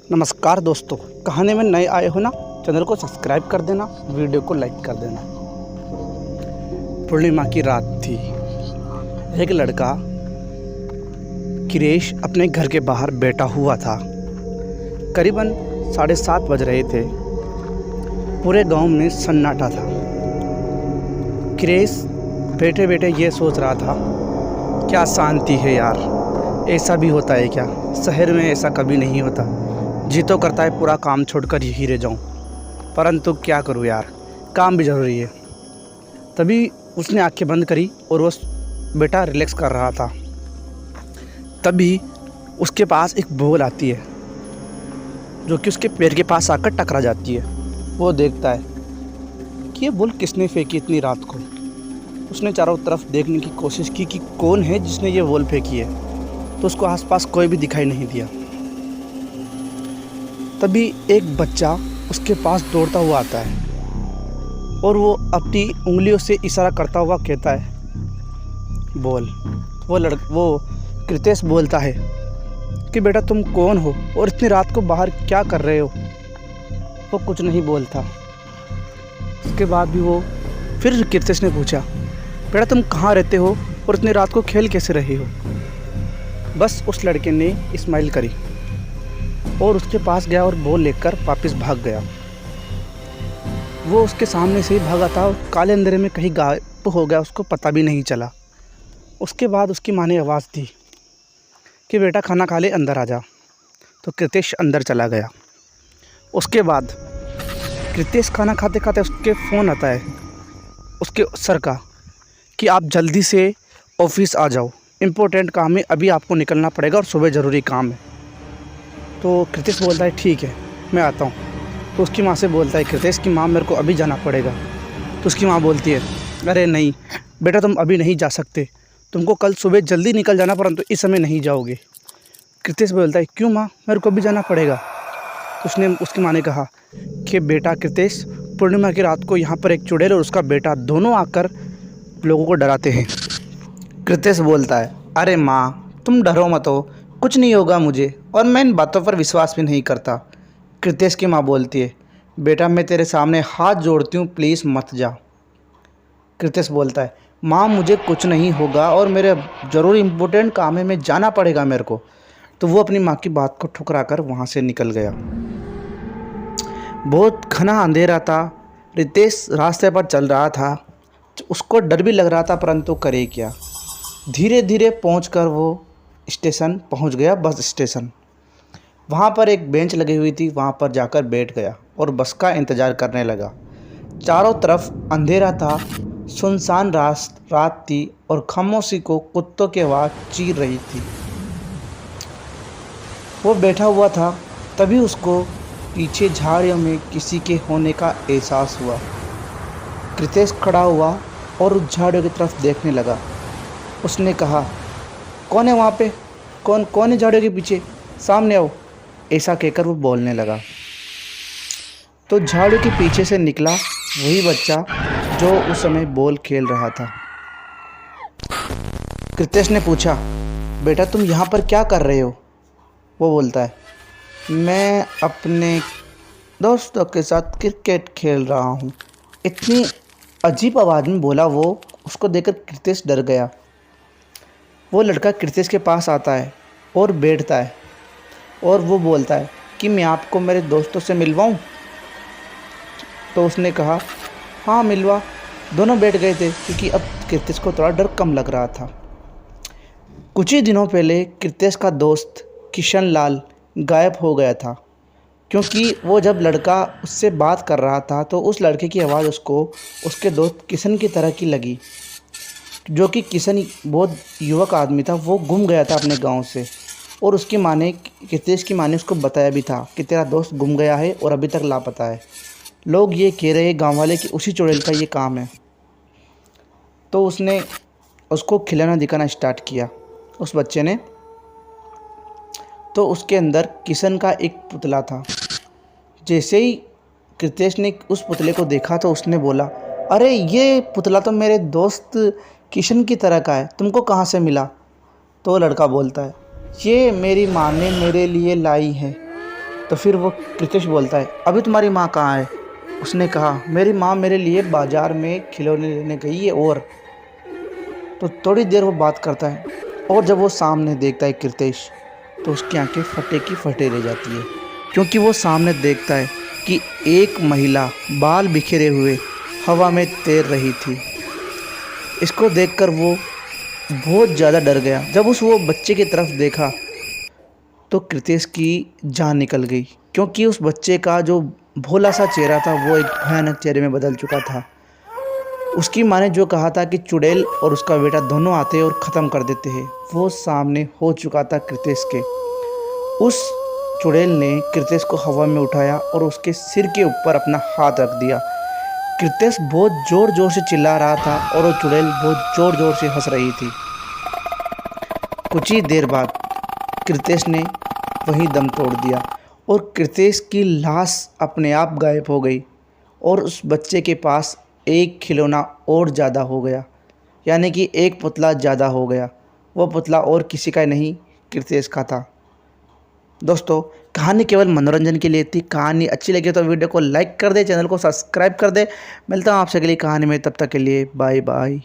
नमस्कार दोस्तों, कहानी में नए आए हो ना, चैनल को सब्सक्राइब कर देना, वीडियो को लाइक कर देना। पूर्णिमा की रात थी। एक लड़का क्रिश अपने घर के बाहर बैठा हुआ था। करीबन 7:30 बज रहे थे। पूरे गांव में सन्नाटा था। क्रिश बैठे बैठे ये सोच रहा था, क्या शांति है यार, ऐसा भी होता है क्या? शहर में ऐसा कभी नहीं होता। जी तो करता है पूरा काम छोड़कर यहीं रह जाऊं, परंतु क्या करूं यार, काम भी ज़रूरी है। तभी उसने आंखें बंद करी और वो बेटा रिलैक्स कर रहा था। तभी उसके पास एक बॉल आती है जो कि उसके पैर के पास आकर टकरा जाती है। वो देखता है कि ये बॉल किसने फेंकी इतनी रात को। उसने चारों तरफ देखने की कोशिश की कि कौन है जिसने ये बॉल फेंकी है, तो उसको आसपास कोई भी दिखाई नहीं दिया। तभी एक बच्चा उसके पास दौड़ता हुआ आता है और वो अपनी उंगलियों से इशारा करता हुआ कहता है, बोल। वो कृतेश बोलता है कि बेटा तुम कौन हो और इतनी रात को बाहर क्या कर रहे हो? वो कुछ नहीं बोलता। उसके बाद भी वो फिर कृतेश ने पूछा, बेटा तुम कहाँ रहते हो और इतनी रात को खेल कैसे रहे हो? बस उस लड़के ने स्माइल करी और उसके पास गया और बॉल लेकर वापस भाग गया। वो उसके सामने से ही भागा था और काले अंधेरे में कहीं गायब हो गया, उसको पता भी नहीं चला। उसके बाद उसकी माँ ने आवाज़ दी कि बेटा खाना खा ले, अंदर आ जा। तो कृतेश अंदर चला गया। उसके बाद कृतेश खाना खाते खाते उसके फ़ोन आता है उसके सर का कि आप जल्दी से ऑफिस आ जाओ, इम्पोर्टेंट काम है, अभी आपको निकलना पड़ेगा और सुबह ज़रूरी काम है। तो कृतेश बोलता है ठीक है मैं आता हूँ। तो उसकी माँ से बोलता है कृतेश की माँ, मेरे को अभी जाना पड़ेगा। तो उसकी माँ बोलती है, अरे नहीं बेटा तुम अभी नहीं जा सकते, तुमको कल सुबह जल्दी निकल जाना, परंतु इस समय नहीं जाओगे। कृतेश बोलता है क्यों माँ, मेरे को अभी जाना पड़ेगा। तो उसकी माँ ने कहा कि बेटा कृतेश, पूर्णिमा की रात को यहाँ पर एक चुड़ैल और उसका बेटा दोनों आकर लोगों को डराते हैं। कृतेश बोलता है, अरे माँ तुम डरो मत हो, कुछ नहीं होगा मुझे, और मैं इन बातों पर विश्वास भी नहीं करता। कृतेश की माँ बोलती है, बेटा मैं तेरे सामने हाथ जोड़ती हूँ, प्लीज़ मत जा। कृतेश बोलता है, माँ मुझे कुछ नहीं होगा और मेरे ज़रूर इम्पोर्टेंट काम है, मैं जाना पड़ेगा मेरे को। तो वो अपनी माँ की बात को ठुकरा कर वहाँ से निकल गया। बहुत घना अंधेरा था। रितेश रास्ते पर चल रहा था। उसको डर भी लग रहा था, परंतु करे क्या। धीरे धीरे पहुंचकर वो स्टेशन पहुंच गया, बस स्टेशन। वहां पर एक बेंच लगी हुई थी, वहां पर जाकर बैठ गया और बस का इंतज़ार करने लगा। चारों तरफ अंधेरा था, सुनसान रात थी और खामोशी को कुत्तों की आवाज़ चीर रही थी। वो बैठा हुआ था, तभी उसको पीछे झाड़ियों में किसी के होने का एहसास हुआ। कृतेश खड़ा हुआ और उस झाड़ियों की तरफ देखने लगा। उसने कहा, कौन है वहाँ पे? कौन है झाड़ियों के पीछे? सामने आओ। ऐसा कहकर वो बोलने लगा। तो झाड़ियों के पीछे से निकला वही बच्चा जो उस समय बॉल खेल रहा था। कृतेश ने पूछा, बेटा तुम यहाँ पर क्या कर रहे हो? वो बोलता है, मैं अपने दोस्तों के साथ क्रिकेट खेल रहा हूँ। इतनी अजीब आवाज़ में बोला वो। उसको देखकर कृतेश डर गया। वो लड़का कृतेश के पास आता है और बैठता है और वो बोलता है कि मैं आपको मेरे दोस्तों से मिलवाऊं? तो उसने कहा, हाँ मिलवा। दोनों बैठ गए थे क्योंकि अब कृतेश को थोड़ा डर कम लग रहा था। कुछ ही दिनों पहले कृतेश का दोस्त किशन लाल गायब हो गया था, क्योंकि वो जब लड़का उससे बात कर रहा था तो उस लड़के की आवाज़ उसको उसके दोस्त किशन की तरह की लगी, जो कि किशन बहुत युवक आदमी था। वो गुम गया था अपने गांव से और उसकी माँ ने, कृतेश की माँ ने उसको बताया भी था कि तेरा दोस्त गुम गया है और अभी तक लापता है। लोग ये कह रहे हैं गांव वाले कि उसी चुड़ैल का ये काम है। तो उसने उसको खिलौना दिखाना स्टार्ट किया उस बच्चे ने। तो उसके अंदर किशन का एक पुतला था। जैसे ही कृतेश ने उस पुतले को देखा तो उसने बोला, अरे ये पुतला तो मेरे दोस्त किशन की तरह का है, तुमको कहाँ से मिला? तो लड़का बोलता है, ये मेरी माँ ने मेरे लिए लाई है। तो फिर वो कृतेश बोलता है, अभी तुम्हारी माँ कहाँ है? उसने कहा, मेरी माँ मेरे लिए बाज़ार में खिलौने लेने गई है। और तो थोड़ी देर वो बात करता है, और जब वो सामने देखता है कृतेश, तो उसकी आंखें फटे की फटे रह जाती है, क्योंकि वो सामने देखता है कि एक महिला बाल बिखरे हुए हवा में तैर रही थी। इसको देखकर वो बहुत ज़्यादा डर गया। जब वो बच्चे की तरफ देखा तो कृतेश की जान निकल गई, क्योंकि उस बच्चे का जो भोला सा चेहरा था वो एक भयानक चेहरे में बदल चुका था। उसकी माँ ने जो कहा था कि चुड़ैल और उसका बेटा दोनों आते हैं और ख़त्म कर देते हैं, वो सामने हो चुका था कृतेश के। उस चुड़ैल ने कृतेश को हवा में उठाया और उसके सिर के ऊपर अपना हाथ रख दिया। कृतेश बहुत ज़ोर ज़ोर से चिल्ला रहा था और वो चुड़ैल बहुत ज़ोर ज़ोर से हंस रही थी। कुछ ही देर बाद कृतेश ने वहीं दम तोड़ दिया और कृतेश की लाश अपने आप गायब हो गई, और उस बच्चे के पास एक खिलौना और ज़्यादा हो गया, यानी कि एक पुतला ज़्यादा हो गया। वो पुतला और किसी का नहीं, कृतेश का था। दोस्तों, कहानी केवल मनोरंजन के लिए थी। कहानी अच्छी लगी तो वीडियो को लाइक कर दे, चैनल को सब्सक्राइब कर दे। मिलता हूँ आपसे अगली कहानी में, तब तक के लिए बाय बाय।